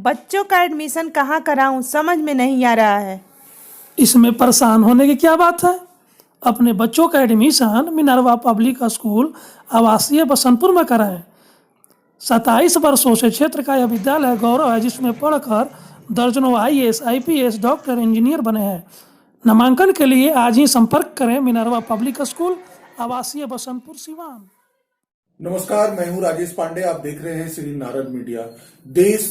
बच्चों का एडमिशन कहाँ कराऊं, समझ में नहीं आ रहा है। इसमें परेशान होने की क्या बात है। अपने बच्चों का एडमिशन मिनरवा पब्लिक स्कूल आवासीय बसंतपुर में कराएं। 27 वर्षों से क्षेत्र का यह विद्यालय गौरव है, जिसमें पढ़कर दर्जनों IAS, IPS, डॉक्टर, इंजीनियर बने हैं। नामांकन के लिए आज ही संपर्क करें मिनरवा पब्लिक स्कूल आवासीय बसंतपुर सिवान। नमस्कार, मैं हूं राजेश पांडे। आप देख रहे हैं श्री नारद मीडिया। देश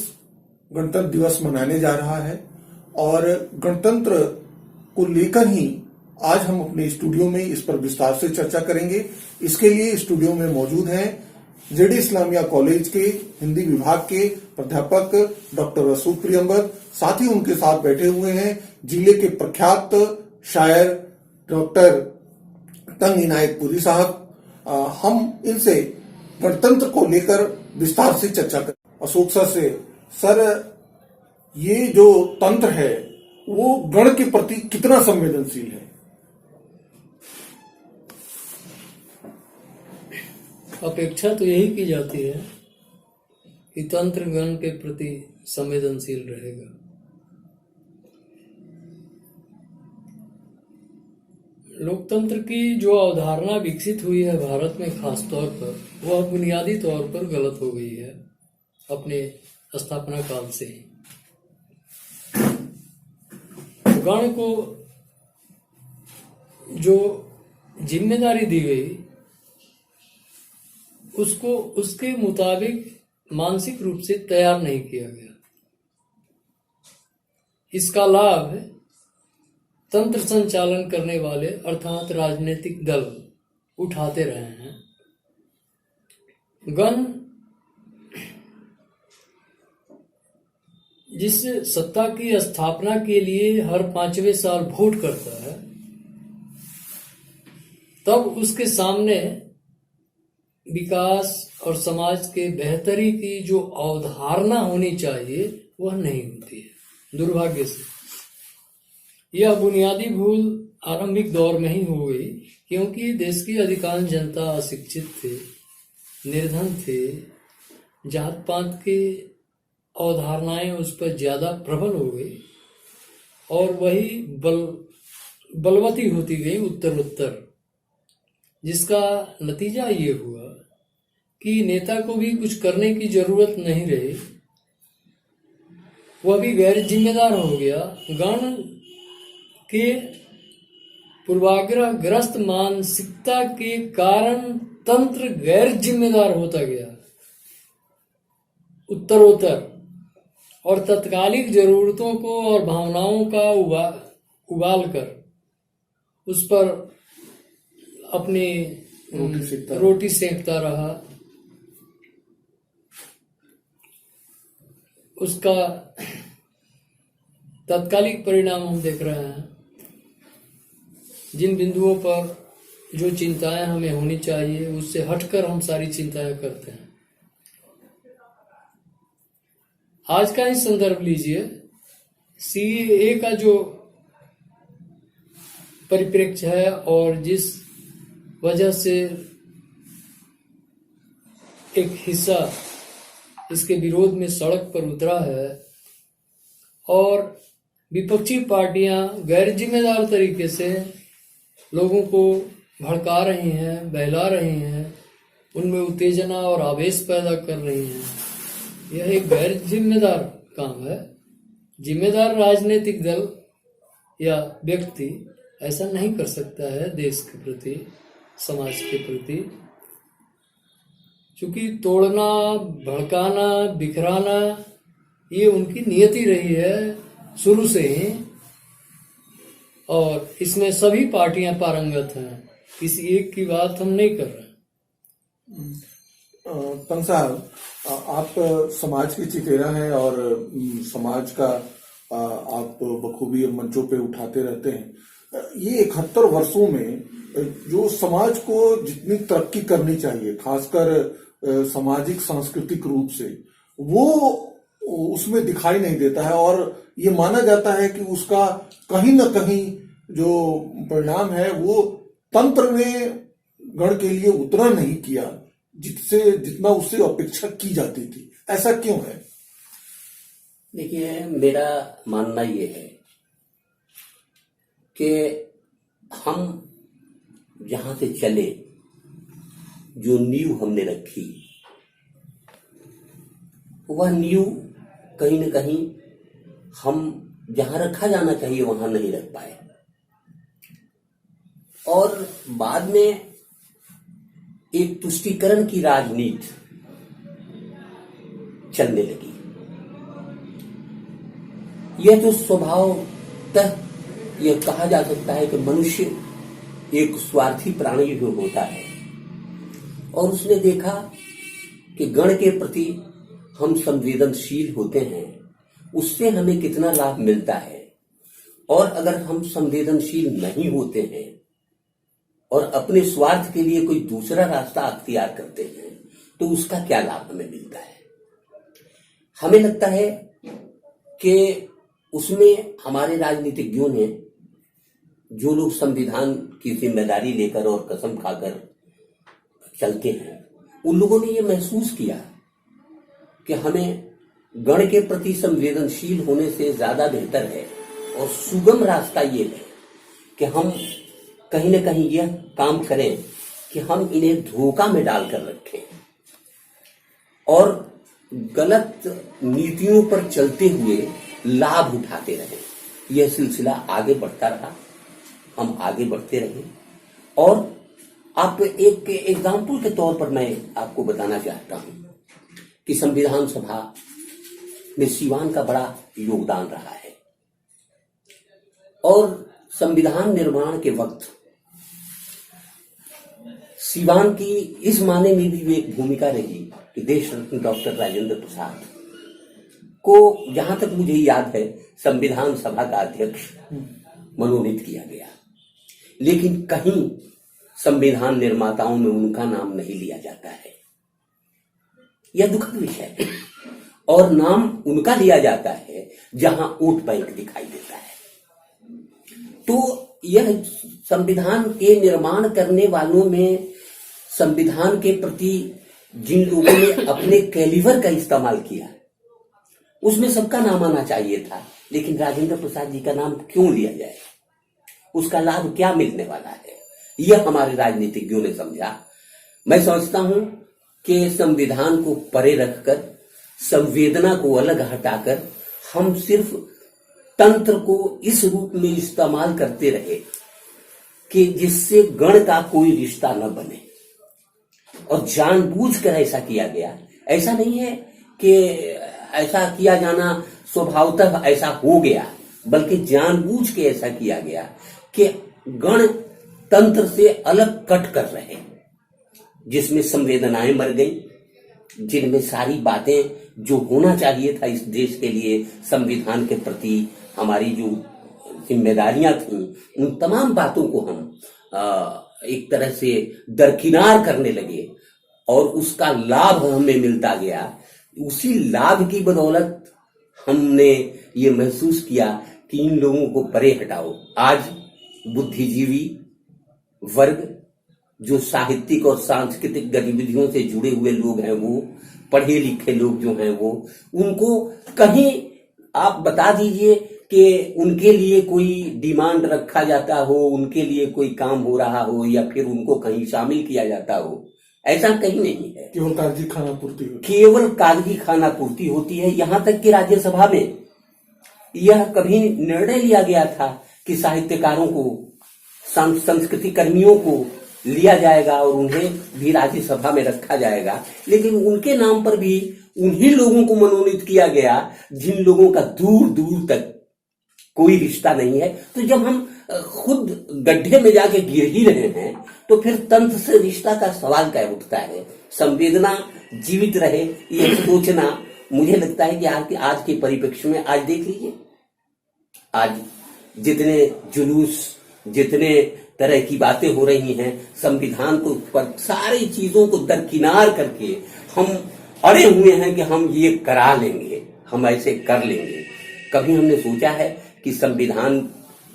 गणतंत्र दिवस मनाने जा रहा है और गणतंत्र को लेकर ही आज हम अपने स्टूडियो में इस पर विस्तार से चर्चा करेंगे। इसके लिए स्टूडियो में मौजूद हैं JD इस्लामिया कॉलेज के हिंदी विभाग के प्राध्यापक डॉक्टर रसूख प्रियंबर। साथ ही उनके साथ बैठे हुए हैं जिले के प्रख्यात शायर डॉक्टर तंग इनायत पुरी साहब। हम इनसे गणतंत्र को लेकर विस्तार से चर्चा करें। अशोक सर से, सर ये जो तंत्र है वो गण के प्रति कितना संवेदनशील है? अपेक्षा तो यही की जाती है कि तंत्र गण के प्रति संवेदनशील रहेगा। लोकतंत्र की जो अवधारणा विकसित हुई है भारत में खास तौर पर, वह बुनियादी तौर पर गलत हो गई है अपने स्थापना काल से ही। गण को जो जिम्मेदारी दी गई उसको उसके मुताबिक मानसिक रूप से तैयार नहीं किया गया। इसका लाभ तंत्र संचालन करने वाले अर्थात राजनीतिक दल उठाते रहे हैं। गण जिस सत्ता की स्थापना के लिए हर 5वें साल वोट करता है, तब उसके सामने विकास और समाज के बेहतरी की जो अवधारणा होनी चाहिए वह नहीं होती है। दुर्भाग्य से यह बुनियादी भूल आरंभिक दौर में ही हो गई, क्योंकि देश की अधिकांश जनता अशिक्षित थे, निर्धन थे, जात पात के अवधारणाएं उस पर ज्यादा प्रबल हो गई और वही बलवती होती गई उत्तरोत्तर, जिसका नतीजा ये हुआ कि नेता को भी कुछ करने की जरूरत नहीं रही, वह भी गैर जिम्मेदार हो गया। गण के पूर्वाग्रह ग्रस्त मानसिकता के कारण तंत्र गैर जिम्मेदार होता गया उत्तरोत्तर, और तत्कालिक जरूरतों को और भावनाओं का उबाल कर उस पर अपनी रोटी सेंकता रहा। उसका तात्कालिक परिणाम हम देख रहे हैं। जिन बिंदुओं पर जो चिंताएं हमें होनी चाहिए उससे हटकर हम सारी चिंताएं करते हैं। आज का ही संदर्भ लीजिए। CAA का जो परिप्रेक्ष्य है और जिस वजह से एक हिस्सा इसके विरोध में सड़क पर उतरा है और विपक्षी पार्टियां गैर जिम्मेदार तरीके से लोगों को भड़का रही हैं, बहला रही हैं, उनमें उत्तेजना और आवेश पैदा कर रही हैं। यह एक गैर जिम्मेदार काम है। जिम्मेदार राजनीतिक दल या व्यक्ति ऐसा नहीं कर सकता है देश के प्रति, समाज के प्रति। क्योंकि तोड़ना, भड़काना, बिखराना ये उनकी नियति रही है शुरू से ही, और इसमें सभी पार्टियां पारंगत हैं। किसी एक की बात हम नहीं कर रहे। तंग साहब, आप समाज की चितेरा हैं और समाज का आप बखूबी मंचों पे उठाते रहते हैं। ये 71 वर्षों में जो समाज को जितनी तरक्की करनी चाहिए, खासकर सामाजिक सांस्कृतिक रूप से, वो उसमें दिखाई नहीं देता है और ये माना जाता है कि उसका कहीं न कहीं जो परिणाम है वो तंत्र ने गण के लिए उतना नहीं किया जितना उससे अपेक्षा की जाती थी। ऐसा क्यों है? देखिए, मेरा मानना ये है कि हम जहां से चले, जो नींव हमने रखी, वह नींव कहीं न कहीं हम जहां रखा जाना चाहिए वहां नहीं रख पाए, और बाद में एक तुष्टीकरण की राजनीति चलने लगी। यह तो स्वभावतः यह कहा जा सकता है कि मनुष्य एक स्वार्थी प्राणी जो होता है, और उसने देखा कि गण के प्रति हम संवेदनशील होते हैं, उससे हमें कितना लाभ मिलता है, और अगर हम संवेदनशील नहीं होते हैं और अपने स्वार्थ के लिए कोई दूसरा रास्ता अख्तियार करते हैं तो उसका क्या लाभ हमें मिलता है। हमें लगता है कि उसमें हमारे राजनीतिज्ञों ने, जो लोग संविधान की जिम्मेदारी लेकर और कसम खाकर चलते हैं, उन लोगों ने ये महसूस किया कि हमें गण के प्रति संवेदनशील होने से ज्यादा बेहतर है और सुगम रास्ता ये है कि हम कहीं न कहीं यह काम करें कि हम इन्हें धोखा में डालकर रखें और गलत नीतियों पर चलते हुए लाभ उठाते रहे। यह सिलसिला आगे बढ़ता रहा, हम आगे बढ़ते रहे। और आप एक एग्जाम्पल के तौर पर मैं आपको बताना चाहता हूं कि संविधान सभा में सीवान का बड़ा योगदान रहा है, और संविधान निर्माण के वक्त सीवान की इस माने में भी एक भूमिका रही कि देश रत्न डॉक्टर राजेंद्र प्रसाद को, जहां तक मुझे याद है, संविधान सभा का अध्यक्ष मनोनीत किया गया, लेकिन कहीं संविधान निर्माताओं में उनका नाम नहीं लिया जाता है। यह दुखद विषय है, और नाम उनका लिया जाता है जहां वोट बैंक दिखाई देता है। तो यह संविधान के निर्माण करने वालों में संविधान के प्रति जिन लोगों ने अपने कैलिवर का इस्तेमाल किया, उसमें सबका नाम आना चाहिए था, लेकिन राजेंद्र प्रसाद जी का नाम क्यों लिया जाए, उसका लाभ क्या मिलने वाला है, यह हमारे राजनीतिज्ञों ने समझा। मैं समझता हूं कि संविधान को परे रखकर, संवेदना को अलग हटाकर, हम सिर्फ तंत्र को इस रूप में इस्तेमाल करते रहे कि जिससे गण का कोई रिश्ता न बने, और जानबूझकर ऐसा किया गया। ऐसा नहीं है कि ऐसा किया जाना स्वभावतः ऐसा हो गया, बल्कि जानबूझ के ऐसा किया गया कि गण तंत्र से अलग कट कर रहे, जिसमें संवेदनाएं मर गई, जिनमें सारी बातें जो होना चाहिए था इस देश के लिए, संविधान के प्रति हमारी जो जिम्मेदारियां थी, उन तमाम बातों को हम एक तरह से दरकिनार करने लगे, और उसका लाभ हमें मिलता गया। उसी लाभ की बदौलत हमने ये महसूस किया कि इन लोगों को परे हटाओ। आज बुद्धिजीवी वर्ग, जो साहित्यिक और सांस्कृतिक गतिविधियों से जुड़े हुए लोग हैं, वो पढ़े लिखे लोग जो हैं, वो उनको कहीं आप बता दीजिए कि उनके लिए कोई डिमांड रखा जाता हो, उनके लिए कोई काम हो रहा हो, या फिर उनको कहीं शामिल किया जाता हो, ऐसा कहीं नहीं है। केवल कागजी खाना पूर्ति होती, केवल कागजी खाना पूर्ति होती है। यहां तक कि राज्यसभा में यह कभी निर्णय लिया गया था कि साहित्यकारों को, संस्कृति कर्मियों को लिया जाएगा और उन्हें भी राज्यसभा में रखा जाएगा, लेकिन उनके नाम पर भी उन्हीं लोगों को मनोनीत किया गया जिन लोगों का दूर दूर तक कोई रिश्ता नहीं है। तो जब हम खुद गड्ढे में जाके गिर ही रहे हैं, तो फिर तंत्र से रिश्ता का सवाल क्या उठता है। संवेदना जीवित रहे, यह सोचना, मुझे लगता है कि आज के परिप्रेक्ष्य में, आज देख लीजिए, आज जितने जुलूस, जितने तरह की बातें हो रही हैं, संविधान को पर सारी चीजों को दरकिनार करके हम अड़े हुए हैं कि हम ये करा लेंगे, हम ऐसे कर लेंगे। कभी हमने सोचा है कि संविधान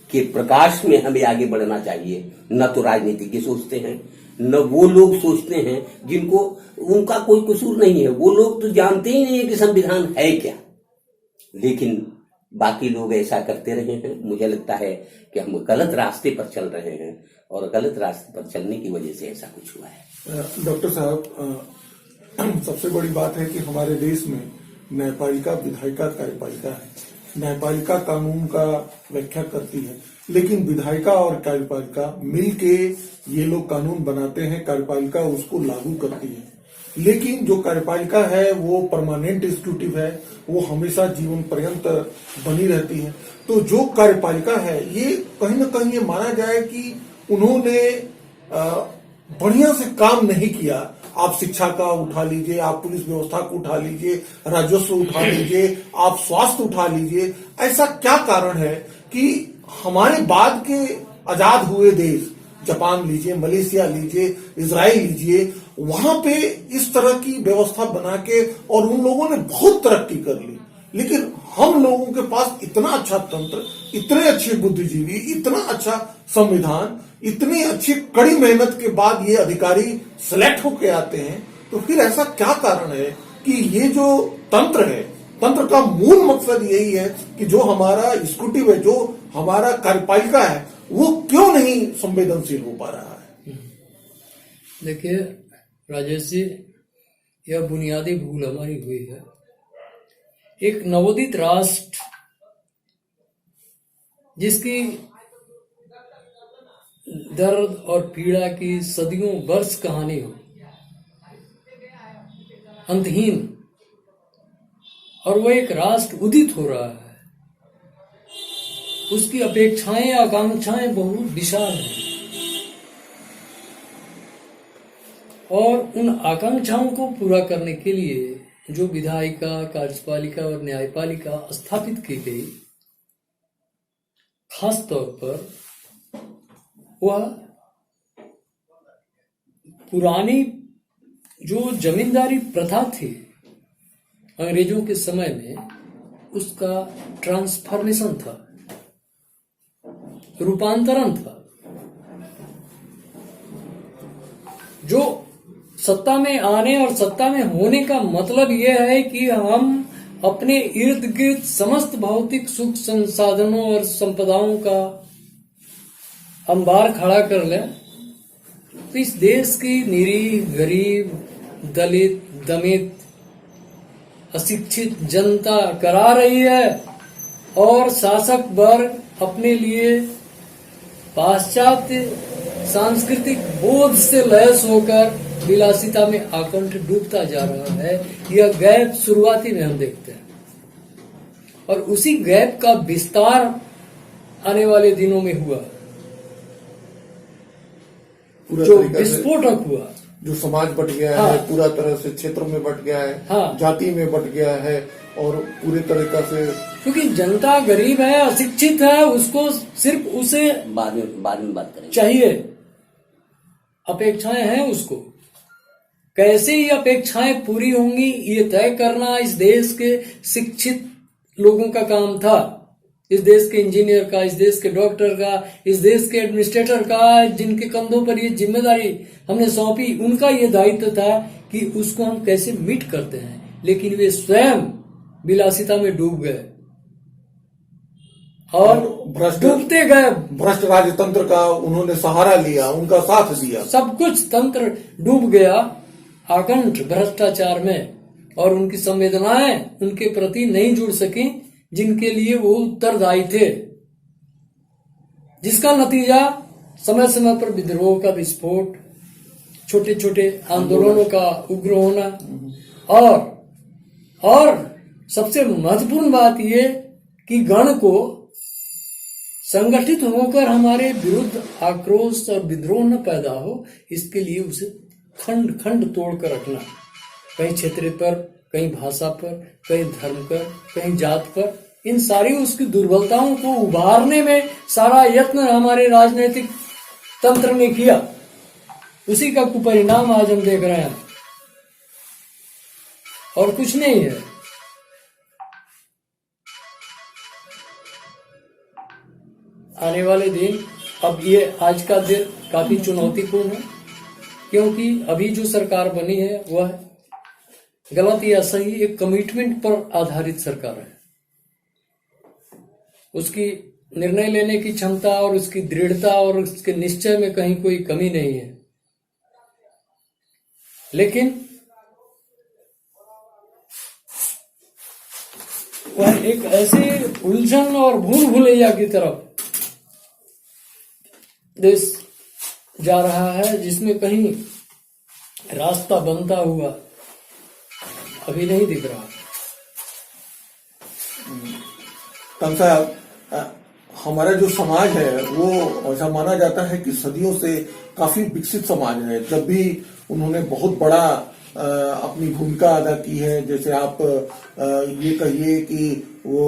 के प्रकाश में हमें आगे बढ़ना चाहिए? न तो राजनीतिज्ञ सोचते हैं, न वो लोग सोचते हैं जिनको उनका कोई कसूर नहीं है। वो लोग तो जानते ही नहीं है कि संविधान है क्या, लेकिन बाकी लोग ऐसा करते रहे हैं। मुझे लगता है कि हम गलत रास्ते पर चल रहे हैं और गलत रास्ते पर चलने की वजह से ऐसा कुछ हुआ है। डॉक्टर साहब, सबसे बड़ी बात है कि हमारे देश में न्यायपालिका, विधायिका, कार्यपालिका है। न्यायपालिका कानून का व्याख्या करती है, लेकिन विधायिका और कार्यपालिका मिलके ये लोग कानून बनाते हैं, कार्यपालिका उसको लागू करती है। लेकिन जो कार्यपालिका है वो परमानेंट एग्जीक्यूटिव है, वो हमेशा जीवन पर्यंत बनी रहती है। तो जो कार्यपालिका है ये कहीं ना कहीं ये माना जाए कि उन्होंने बढ़िया से काम नहीं किया। आप शिक्षा का उठा लीजिए, आप पुलिस व्यवस्था को उठा लीजिए, राजस्व उठा लीजिए, आप स्वास्थ्य उठा लीजिए। ऐसा क्या कारण है कि हमारे बाद के आजाद हुए देश, जापान लीजिए, मलेशिया लीजिए, इजराइल लीजिए, वहां पे इस तरह की व्यवस्था बना के और उन लोगों ने बहुत तरक्की कर ली, लेकिन हम लोगों के पास इतना अच्छा तंत्र, इतने अच्छे बुद्धिजीवी, इतना अच्छा संविधान, इतनी अच्छी कड़ी मेहनत के बाद ये अधिकारी सिलेक्ट होके आते हैं। तो फिर ऐसा क्या कारण है कि ये जो तंत्र है, तंत्र का मूल मकसद यही है कि जो हमारा एग्जीक्यूटिव है, जो हमारा कार्यपालिका है, वो क्यों नहीं संवेदनशील हो पा रहा है? देखिए राजेश जी, यह बुनियादी भूल हमारी हुई है। एक नवोदित राष्ट्र जिसकी दर्द और पीड़ा की सदियों वर्ष कहानी हो, अंतहीन, और वो एक राष्ट्र उदित हो रहा है, उसकी अपेक्षाएं, आकांक्षाएं बहुत विशाल हैं, और उन आकांक्षाओं को पूरा करने के लिए जो विधायिका, कार्यपालिका और न्यायपालिका स्थापित की गई, खास तौर पर वह पुरानी जो जमींदारी प्रथा थी अंग्रेजों के समय में, उसका ट्रांसफॉर्मेशन था, रूपांतरण था। जो सत्ता में आने और सत्ता में होने का मतलब यह है कि हम अपने इर्द गिर्द समस्त भौतिक सुख संसाधनों और संपदाओं का अंबार खड़ा कर लें। तो इस देश की निरीह, गरीब, दलित, दमित, अशिक्षित जनता करा रही है, और शासक वर्ग अपने लिए पाश्चात्य सांस्कृतिक बोध से लैस होकर विलासिता में आकंठ डूबता जा रहा है। यह गैप शुरुआती में हम देखते हैं, और उसी गैप का विस्तार आने वाले दिनों में हुआ, जो विस्फोटक हुआ, जो समाज बट गया है, पूरा तरह से क्षेत्र में बट गया है, जाति में बट गया है, और पूरे तरीका से, क्योंकि जनता गरीब है, अशिक्षित है, उसको सिर्फ उसे बाद में बात करेंगे, चाहिए, अपेक्षाएं हैं उसको। कैसे ये अपेक्षाएं पूरी होंगी ये तय करना इस देश के शिक्षित लोगों का काम था, इस देश के इंजीनियर का, इस देश के डॉक्टर का, इस देश के एडमिनिस्ट्रेटर का, जिनके कंधों पर ये जिम्मेदारी हमने सौंपी, उनका ये दायित्व था कि उसको हम कैसे मीट करते हैं। लेकिन वे स्वयं विलासिता में डूब गए और डूबते गए। भ्रष्ट राजतंत्र का उन्होंने सहारा लिया, उनका साथ दिया, सब कुछ तंत्र डूब गया आकंठ भ्रष्टाचार में, और उनकी संवेदनाएं उनके प्रति नहीं जुड़ सकी जिनके लिए वो उत्तरदायी थे, जिसका नतीजा समय समय पर विद्रोह का विस्फोट, छोटे छोटे आंदोलनों का उग्र होना, और सबसे महत्वपूर्ण बात ये कि गण को संगठित होकर हमारे विरुद्ध आक्रोश और विद्रोह न पैदा हो, इसके लिए उसे खंड खंड तोड़कर रखना, कहीं क्षेत्र पर, कहीं भाषा पर, कहीं धर्म पर, कहीं जात पर। इन सारी उसकी दुर्बलताओं को उभारने में सारा यत्न हमारे राजनीतिक तंत्र ने किया। उसी का कुपरिणाम आज हम देख रहे हैं, और कुछ नहीं है। आने वाले दिन, अब ये आज का दिन काफी चुनौतीपूर्ण है, क्योंकि अभी जो सरकार बनी है वह गलत या सही एक कमिटमेंट पर आधारित सरकार है। उसकी निर्णय लेने की क्षमता और उसकी दृढ़ता और उसके निश्चय में कहीं कोई कमी नहीं है, लेकिन वह एक ऐसे उलझन और भूल भुलैया की तरफ देश जा रहा है जिसमें कहीं रास्ता बनता हुआ अभी नहीं दिख रहा। तम साहब, हमारा जो समाज है वो ऐसा माना जाता है कि सदियों से काफी विकसित समाज है। जब भी उन्होंने बहुत बड़ा अपनी भूमिका अदा की है, जैसे आप ये कहिए कि वो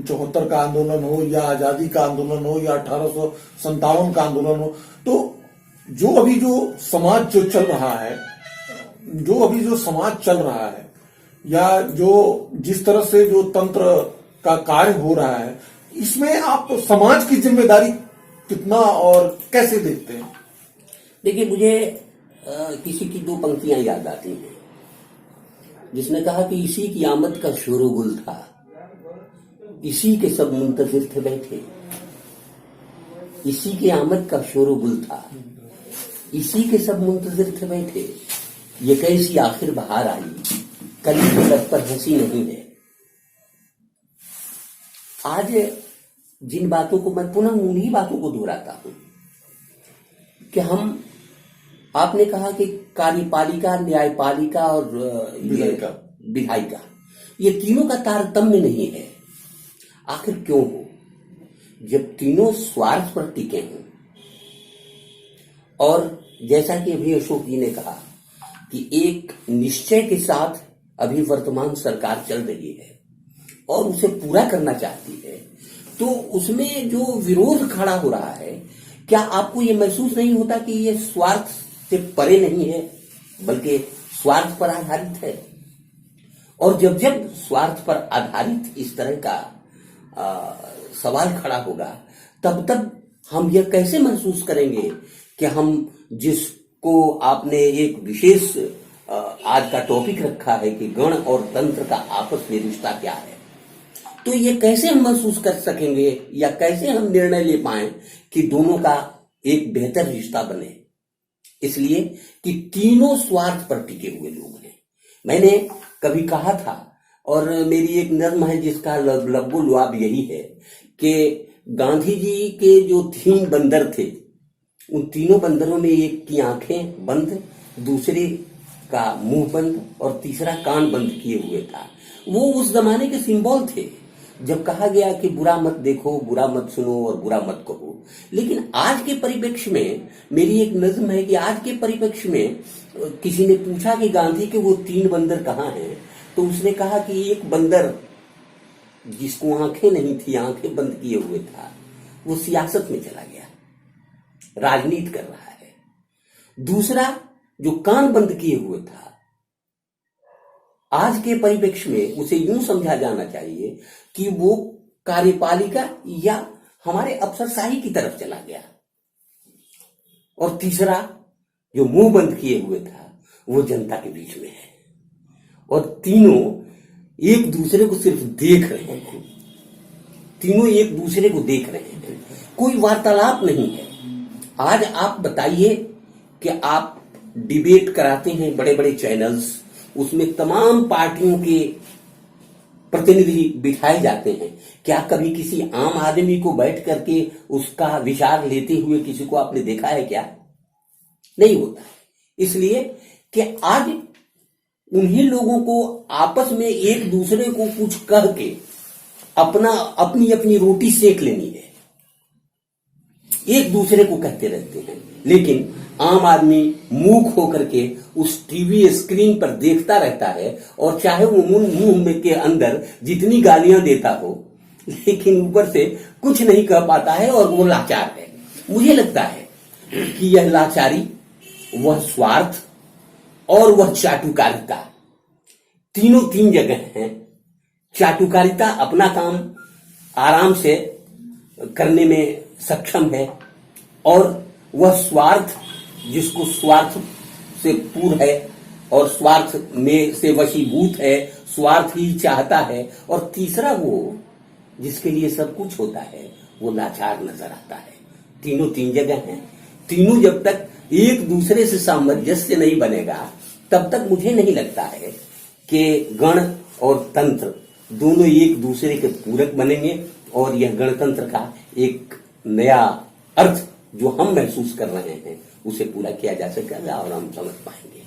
74 का आंदोलन हो या आजादी का आंदोलन हो या 1857 का आंदोलन हो, तो जो अभी जो समाज जो चल रहा है, या जो जिस तरह से जो तंत्र का कार्य हो रहा है, इसमें आप समाज की जिम्मेदारी कितना और कैसे देखते हैं? देखिए, मुझे किसी की दो पंक्तियां याद आती हैं जिसने कहा कि इसी की आमद का शोरगुल था, इसी के सब मुंतजिर थे बैठे। इसी की आमद का शोरगुल था, इसी के सब मुंतजिर थे बैठे। ये कैसी आखिर बहार आई, कली के लग पर हंसी नहीं है। आज जिन बातों को मैं पुनः उन्हीं बातों को दोहराता हूं कि हम, आपने कहा कि कार्यपालिका, न्यायपालिका और विधायिका, ये तीनों का तारतम्य नहीं है। आखिर क्यों हो? जब तीनों स्वार्थ पर टिके हों, और जैसा कि अभी अशोक जी ने कहा कि एक निश्चय के साथ अभी वर्तमान सरकार चल रही है और उसे पूरा करना चाहती है, तो उसमें जो विरोध खड़ा हो रहा है, क्या आपको ये महसूस नहीं होता कि ये स्वार्थ से परे नहीं है बल्कि स्वार्थ पर आधारित है? और जब जब स्वार्थ पर आधारित इस तरह का सवाल खड़ा होगा, तब तब हम यह कैसे महसूस करेंगे कि हम जिसको आपने एक विशेष आज का टॉपिक रखा है कि गण और तंत्र का आपस में रिश्ता क्या है, तो ये कैसे हम महसूस कर सकेंगे या कैसे हम निर्णय ले पाए कि दोनों का एक बेहतर रिश्ता बने? इसलिए कि तीनों स्वार्थ पर टिके हुए लोग हैं। मैंने कभी कहा था, और मेरी एक नज्म है जिसका लब्बो लुआब यही है कि गांधी जी के जो 3 बंदर थे, उन तीनों बंदरों में एक की आंखें बंद, दूसरे का मुंह बंद और तीसरा कान बंद किए हुए था। वो उस जमाने के सिंबल थे जब कहा गया कि बुरा मत देखो, बुरा मत सुनो और बुरा मत कहो। लेकिन आज के परिप्रेक्ष्य में मेरी एक नज्म है कि आज के परिप्रेक्ष्य में किसी ने पूछा कि गांधी के वो 3 बंदर कहाँ हैं, तो उसने कहा कि एक बंदर जिसको आंखें नहीं थी, आंखें बंद किए हुए था, वो सियासत में चला गया, राजनीति कर रहा है। दूसरा जो कान बंद किए हुए था, आज के परिप्रेक्ष्य में उसे यूं समझा जाना चाहिए कि वो कार्यपालिका या हमारे अफसरशाही की तरफ चला गया। और तीसरा जो मुंह बंद किए हुए था, वो जनता के बीच में है। और तीनों एक दूसरे को सिर्फ देख रहे हैं, तीनों एक दूसरे को देख रहे हैं, कोई वार्तालाप नहीं है। आज आप बताइए कि आप डिबेट कराते हैं बड़े बड़े चैनल्स, उसमें तमाम पार्टियों के प्रतिनिधि बिठाए जाते हैं, क्या कभी किसी आम आदमी को बैठ करके उसका विचार लेते हुए किसी को आपने देखा है? क्या नहीं होता है। इसलिए कि आज उन्हीं लोगों को आपस में एक दूसरे को कुछ कह के अपनी अपनी रोटी सेक लेनी है, एक दूसरे को कहते रहते हैं। लेकिन आम आदमी मूक होकर के उस टीवी स्क्रीन पर देखता रहता है, और चाहे वो मुंह में के अंदर जितनी गालियां देता हो, लेकिन ऊपर से कुछ नहीं कह पाता है और वो लाचार है। मुझे लगता है कि यह लाचारी, वह स्वार्थ और वह चाटुकारिता, तीनों 3 जगह हैं। चाटुकारिता अपना काम आराम से करने में सक्षम है, और वह स्वार्थ जिसको स्वार्थ से पूर्ण है और स्वार्थ में से वशीभूत है, स्वार्थ ही चाहता है। और तीसरा वो जिसके लिए सब कुछ होता है वो लाचार नजर आता है। तीनों तीन जगह हैं, तीनों जब तक एक दूसरे से सामंजस्य नहीं बनेगा तब तक मुझे नहीं लगता है कि गण और तंत्र दोनों एक दूसरे के पूरक बनेंगे और यह गणतंत्र का एक नया अर्थ जो हम महसूस कर रहे हैं उसे पूरा किया जा सकेगा और हम समझ पाएंगे।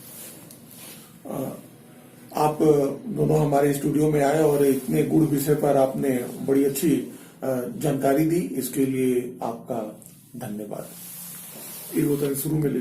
आप दोनों हमारे स्टूडियो में आए और इतने गुड़ विषय पर आपने बड़ी अच्छी जानकारी दी, इसके लिए आपका धन्यवाद। ये होता है शुरू में ले